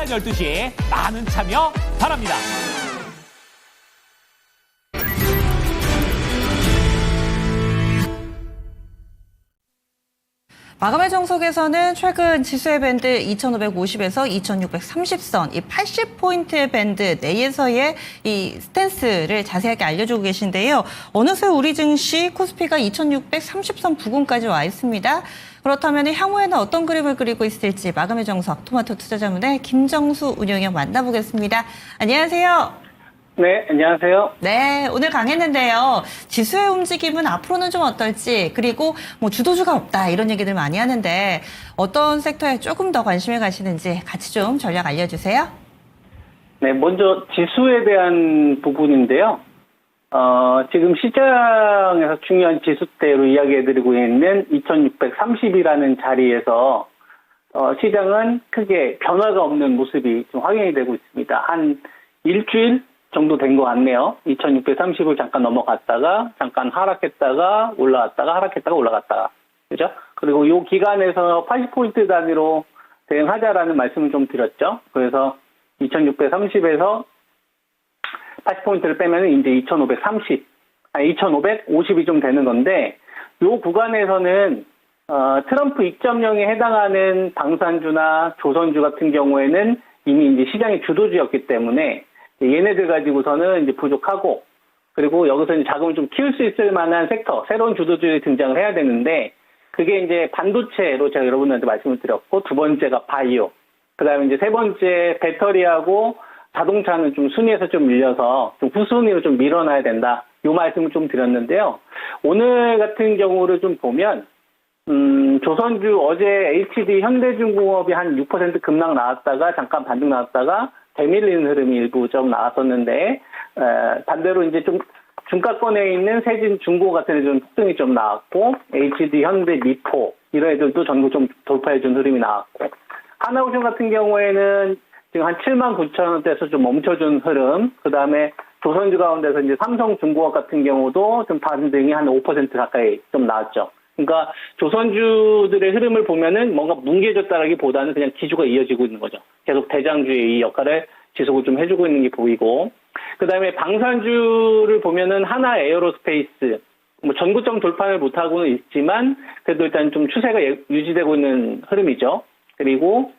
12시에 많은 참여 바랍니다. 마감의 정석에서는 최근 지수의 밴드 2550에서 2630선, 이 80포인트의 밴드 내에서의 이 스탠스를 자세하게 알려주고 계신데요. 어느새 우리 증시 코스피가 2630선 부근까지 와 있습니다. 그렇다면 향후에는 어떤 그림을 그리고 있을지 마감의 정석 토마토 투자자문의 김정수 운용위원 만나보겠습니다. 안녕하세요. 네, 안녕하세요. 네, 오늘 강했는데요. 지수의 움직임은 앞으로는 좀 어떨지, 그리고 뭐 주도주가 없다 이런 얘기들 많이 하는데 어떤 섹터에 조금 더 관심을 가시는지 같이 좀 전략 알려주세요. 네, 먼저 지수에 대한 부분인데요. 지금 시장에서 중요한 지수대로 이야기해드리고 있는 2630이라는 자리에서 시장은 크게 변화가 없는 모습이 좀 확인이 되고 있습니다. 한 일주일 정도 된 것 같네요. 2630을 잠깐 넘어갔다가 잠깐 하락했다가 올라갔다가 하락했다가 올라갔다가 그죠? 그리고 이 기간에서 80포인트 단위로 대응하자라는 말씀을 좀 드렸죠. 그래서 2630에서 80포인트를 빼면은 이제 2550이 좀 되는 건데 이 구간에서는 트럼프 2.0에 해당하는 방산주나 조선주 같은 경우에는 이미 이제 시장의 주도주였기 때문에 얘네들 가지고서는 이제 부족하고, 그리고 여기서 이제 자금을 좀 키울 수 있을 만한 섹터, 새로운 주도주들이 등장을 해야 되는데, 그게 이제 반도체로 제가 여러분들한테 말씀을 드렸고, 두 번째가 바이오, 그 다음에 이제 세 번째 배터리하고 자동차는 좀 순위에서 좀 밀려서 좀 후순위로 좀 밀어놔야 된다. 요 말씀을 좀 드렸는데요. 오늘 같은 경우를 좀 보면, 조선주 어제 HD 현대중공업이 한 6% 급락 나왔다가 잠깐 반등 나왔다가 되밀리는 흐름이 일부 좀 나왔었는데 반대로 이제 좀 중가권에 있는 세진 중고 같은 애들은 폭등이 좀 나왔고 HD 현대 미포 이런 애들도 전국 좀 돌파해준 흐름이 나왔고 하나오션 같은 경우에는 지금 한 79,000원대에서 좀 멈춰준 흐름, 그 다음에 조선주 가운데서 이제 삼성중공업 같은 경우도 좀 반등이 한 5% 가까이 좀 나왔죠. 그러니까 조선주들의 흐름을 보면은 뭔가 뭉개졌다라기보다는 그냥 기조가 이어지고 있는 거죠. 계속 대장주의 이 역할을 지속을 좀 해주고 있는 게 보이고, 그 다음에 방산주를 보면은 하나 에어로스페이스, 뭐 전고점 돌파를 못하고는 있지만 그래도 일단 좀 추세가 유지되고 있는 흐름이죠. 그리고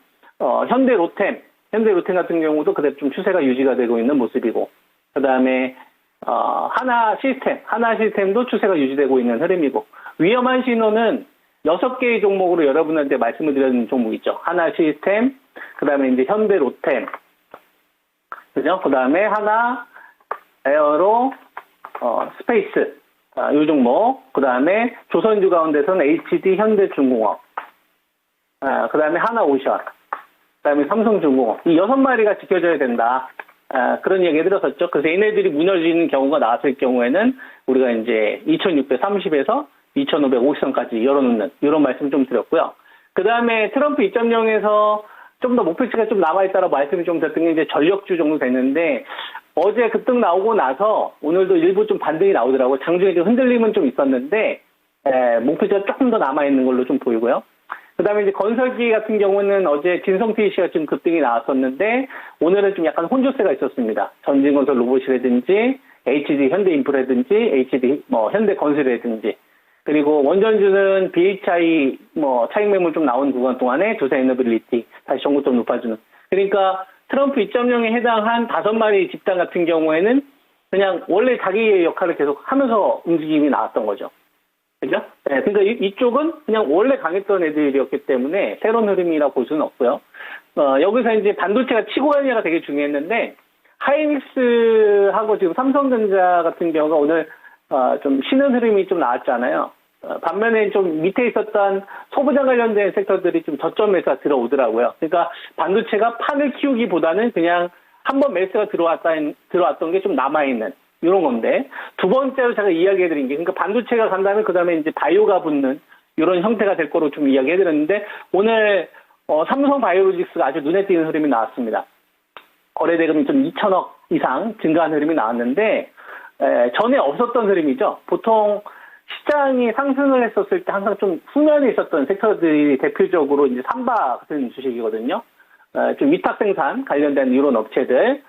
현대 로템 같은 경우도 그대로 좀 추세가 유지가 되고 있는 모습이고, 그 다음에 하나 시스템도 추세가 유지되고 있는 흐름이고, 위험한 신호는 6개의 종목으로 여러분한테 말씀을 드리는 종목 있죠. 하나 시스템, 그 다음에 이제 현대 로템, 그죠? 그 다음에 하나 에어로 스페이스, 이 종목, 그 다음에 조선주 가운데서는 HD 현대중공업, 그 다음에 하나 오션, 그 다음에 삼성중공업, 이 6마리가 지켜져야 된다. 그런 얘기 해드렸었죠. 그래서 얘네들이 무너지는 경우가 나왔을 경우에는 우리가 이제 2630에서 2550선까지 열어놓는 이런 말씀 좀 드렸고요. 그 다음에 트럼프 2.0에서 좀 더 목표치가 좀 남아있다라고 말씀이 좀 드렸던 게 이제 전력주 정도 됐는데 어제 급등 나오고 나서 오늘도 일부 좀 반등이 나오더라고요. 장중에 좀 흔들림은 좀 있었는데 목표치가 조금 더 남아있는 걸로 좀 보이고요. 그 다음에 이제 건설기 같은 경우는 어제 진성 PC가 좀 급등이 나왔었는데 오늘은 좀 약간 혼조세가 있었습니다. 전진건설 로봇이라든지 HD 현대인프라든지 HD 현대건설이라든지, 그리고 원전주는 BHI 차익 매물 좀 나온 구간 동안에 두산에너빌리티 다시 전고점 높아주는. 그러니까 트럼프 2.0에 해당한 5마리 집단 같은 경우에는 그냥 원래 자기의 역할을 계속 하면서 움직임이 나왔던 거죠. 그죠? 네, 그러니까 이쪽은 그냥 원래 강했던 애들이었기 때문에 새로운 흐름이라고 볼 수는 없고요. 여기서 이제 반도체가 치고 가느냐가 되게 중요했는데 하이닉스하고 지금 삼성전자 같은 경우가 오늘 좀 쉬는 흐름이 좀 나왔잖아요. 반면에 좀 밑에 있었던 소부장 관련된 섹터들이 좀 저점 매수가 들어오더라고요. 그러니까 반도체가 판을 키우기보다는 그냥 한번 매수가 들어왔던 게 좀 남아있는 이런 건데, 두 번째로 제가 이야기해드린 게, 그러니까 반도체가 간다면 그 다음에 이제 바이오가 붙는 이런 형태가 될 거로 좀 이야기해드렸는데, 오늘 삼성 바이오로직스가 아주 눈에 띄는 흐름이 나왔습니다. 거래 대금이 좀 2천억 이상 증가한 흐름이 나왔는데, 전에 없었던 흐름이죠. 보통 시장이 상승을 했었을 때 항상 좀 후면에 있었던 섹터들이 대표적으로 이제 삼바 같은 주식이거든요. 좀 위탁 생산 관련된 이런 업체들,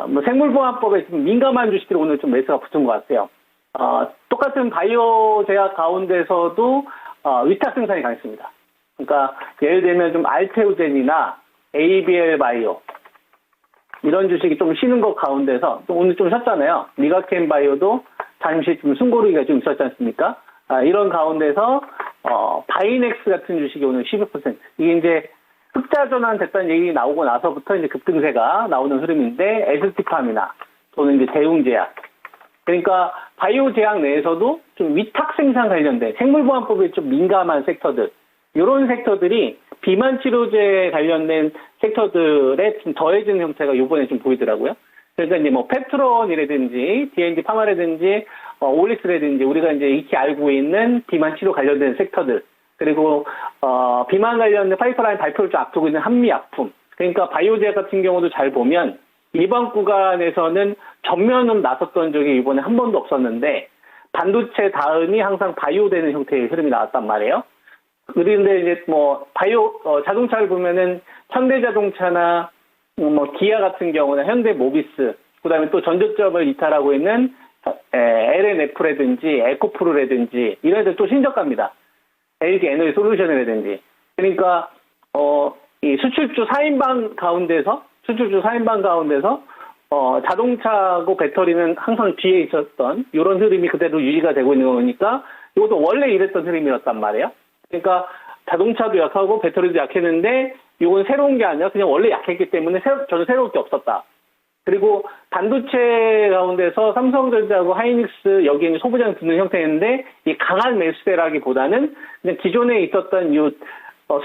뭐 생물보안법에 좀 민감한 주식들이 오늘 좀 매수가 붙은 것 같아요. 똑같은 바이오 제약 가운데서도 위탁 생산이 강했습니다. 그러니까 예를 들면 좀 알테오젠이나 ABL 바이오 이런 주식이 좀 쉬는 것 가운데서 오늘 좀 쉬었잖아요. 리가켄 바이오도 잠시 좀 숨고르기가 좀 있었지 않습니까? 이런 가운데서 바이넥스 같은 주식이 오늘 12%. 이게 이제 흑자 전환 됐다는 얘기 나오고 나서부터 이제 급등세가 나오는 흐름인데 ST팜이나 또는 이제 대웅제약. 그러니까 바이오 제약 내에서도 좀 위탁 생산 관련된 생물보안법에 좀 민감한 섹터들, 이런 섹터들이 비만 치료제 관련된 섹터들에 좀 더해지는 형태가 이번에 좀 보이더라고요. 그러니까 이제 뭐 페트론이라든지 D&D 파마라든지 올릭스라든지 우리가 이제 익히 알고 있는 비만 치료 관련된 섹터들, 그리고 비만 관련된 파이프라인 발표를 좀 앞두고 있는 한미약품. 그러니까 바이오제약 같은 경우도 잘 보면 이번 구간에서는 전면으로 나섰던 적이 이번에 한 번도 없었는데 반도체 다음이 항상 바이오 되는 형태의 흐름이 나왔단 말이에요. 그런데 이제 뭐 바이오 자동차를 보면은 현대자동차나 뭐 기아 같은 경우나 현대모비스, 그다음에 또 전조점을 이탈하고 있는 LNF라든지 에코프로라든지 이런 애들 또 신저가입니다. LG 에너지 솔루션이라든지. 그러니까 이 수출주 4인방 가운데서 자동차하고 배터리는 항상 뒤에 있었던 이런 흐름이 그대로 유지가 되고 있는 거니까 이것도 원래 이랬던 흐름이었단 말이에요. 그러니까 자동차도 약하고 배터리도 약했는데 이건 새로운 게 아니라 그냥 원래 약했기 때문에 저는 새로울 게 없었다. 그리고 반도체 가운데서 삼성전자하고 하이닉스 여기에 소부장이 붙는 형태인데 이 강한 매수세라기보다는 그냥 기존에 있었던 이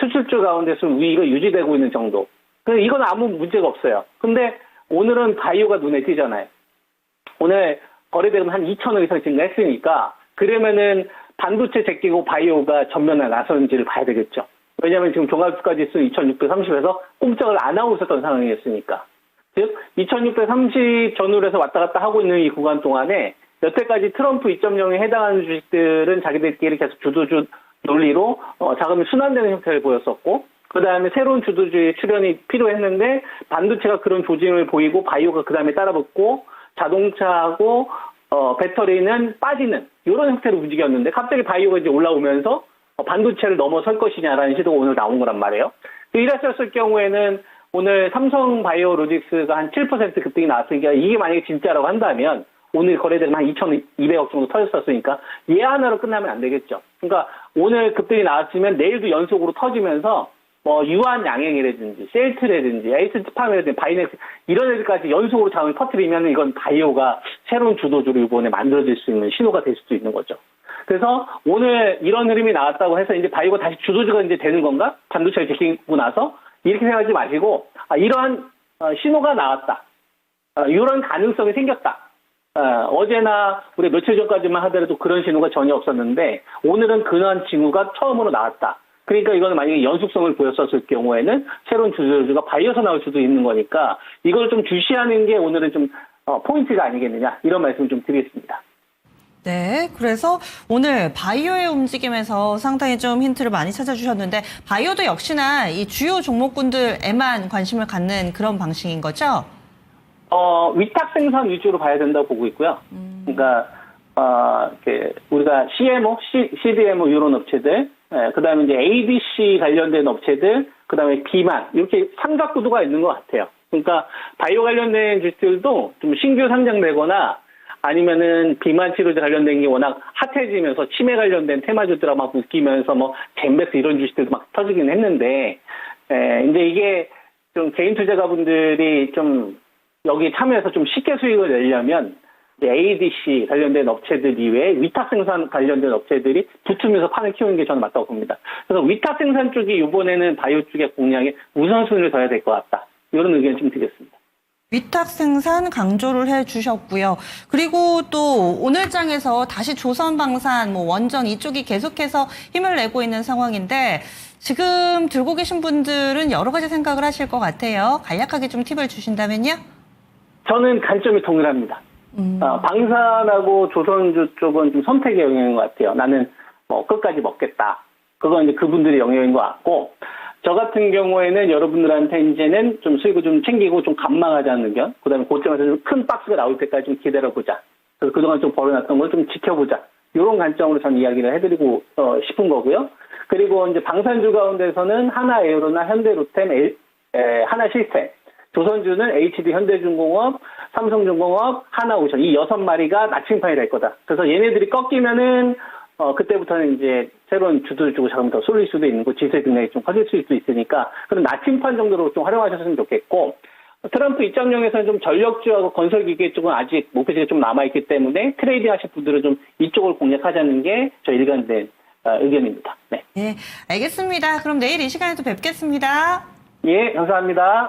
수출주 가운데서 우위가 유지되고 있는 정도. 그래서 이건 아무 문제가 없어요. 근데 오늘은 바이오가 눈에 띄잖아요. 오늘 거래대금 한 2천억 이상 증가했으니까 그러면은 반도체 제끼고 바이오가 전면에 나서는지를 봐야 되겠죠. 왜냐하면 지금 종합주가지수 2630에서 꼼짝을 안 하고 있었던 상황이었으니까. 즉 2630 전후로 해서 왔다 갔다 하고 있는 이 구간 동안에 여태까지 트럼프 2.0에 해당하는 주식들은 자기들끼리 계속 주도주 논리로 자금이 순환되는 형태를 보였었고, 그 다음에 새로운 주도주의 출현이 필요했는데 반도체가 그런 조짐을 보이고 바이오가 그 다음에 따라붙고 자동차하고 배터리는 빠지는 이런 형태로 움직였는데 갑자기 바이오가 이제 올라오면서 반도체를 넘어설 것이냐라는 시도가 오늘 나온 거란 말이에요. 이랬었을 경우에는 오늘 삼성 바이오로직스가 한 7% 급등이 나왔으니까 이게 만약에 진짜라고 한다면 오늘 거래대금 한 2,200억 정도 터졌었으니까 얘 하나로 끝나면 안 되겠죠. 그러니까 오늘 급등이 나왔으면 내일도 연속으로 터지면서 뭐 유한양행이라든지 셀트라든지 에이스트팜이라든지 바이넥스 이런 애들까지 연속으로 자금을 퍼뜨리면 이건 바이오가 새로운 주도주로 이번에 만들어질 수 있는 신호가 될 수도 있는 거죠. 그래서 오늘 이런 흐름이 나왔다고 해서 이제 바이오가 다시 주도주가 이제 되는 건가? 반도체를 제끼고 나서 이렇게 생각하지 마시고 이러한 신호가 나왔다. 이런 가능성이 생겼다. 어제나 우리 며칠 전까지만 하더라도 그런 신호가 전혀 없었는데 오늘은 그러한 징후가 처음으로 나왔다. 그러니까 이거는 만약에 연속성을 보였었을 경우에는 새로운 주도주가 바이오에서 나올 수도 있는 거니까 이걸 좀 주시하는 게 오늘은 좀 포인트가 아니겠느냐 이런 말씀 좀 드리겠습니다. 네, 그래서 오늘 바이오의 움직임에서 상당히 좀 힌트를 많이 찾아주셨는데 바이오도 역시나 이 주요 종목군들에만 관심을 갖는 그런 방식인 거죠? 위탁 생산 위주로 봐야 된다고 보고 있고요. 그러니까 우리가 CMO, CDMO 이런 업체들, 그다음에 이제 ADC 관련된 업체들, 그다음에 비만 이렇게 삼각 구도가 있는 것 같아요. 그러니까 바이오 관련된 주식들도 좀 신규 상장되거나 아니면은 비만 치료제 관련된 게 워낙 핫해지면서 치매 관련된 테마주들하고 막 웃기면서 뭐 젠베스 이런 주식들도 막 터지긴 했는데, 이제 이게 좀 개인 투자가분들이 좀 여기 참여해서 좀 쉽게 수익을 내려면 ADC 관련된 업체들 이외에 위탁 생산 관련된 업체들이 붙으면서 판을 키우는 게 저는 맞다고 봅니다. 그래서 위탁 생산 쪽이 이번에는 바이오 쪽의 공략에 우선순위를 둬야 될 것 같다. 이런 의견 좀 드리겠습니다. 위탁 생산 강조를 해주셨고요. 그리고 또 오늘장에서 다시 조선방산, 원전 이쪽이 계속해서 힘을 내고 있는 상황인데 지금 들고 계신 분들은 여러 가지 생각을 하실 것 같아요. 간략하게 좀 팁을 주신다면요? 저는 관점이 동일합니다. 방산하고 조선주 쪽은 좀 선택의 영역인 것 같아요. 나는 끝까지 먹겠다. 그건 이제 그분들의 영역인 것 같고, 저 같은 경우에는 여러분들한테 이제는 좀 수익을 좀 챙기고 좀 감망하자는 의견, 그 다음에 고점에서 좀 큰 박스가 나올 때까지 좀 기다려보자. 그래서 그동안 좀 벌어놨던 걸 좀 지켜보자. 이런 관점으로 저는 이야기를 해드리고 싶은 거고요. 그리고 이제 방산주 가운데서는 하나에어로나 현대로템, 하나시스템, 조선주는 HD 현대중공업, 삼성중공업, 하나오션 이 6마리가 나침판이 될 거다. 그래서 얘네들이 꺾이면은 그때부터는 이제 새로운 주도주고 자금 더 쏠릴 수도 있는 거, 지수의 능력이 좀 커질 수도 있으니까 그런 나침판 정도로 좀 활용하셨으면 좋겠고, 트럼프 2.0에서는 좀 전력주하고 건설기계 쪽은 아직 목표치가 좀 남아있기 때문에 트레이딩 하실 분들은 좀 이쪽을 공략하자는 게 저희 일관된 의견입니다. 네. 네, 알겠습니다. 그럼 내일 이 시간에 또 뵙겠습니다. 예, 감사합니다.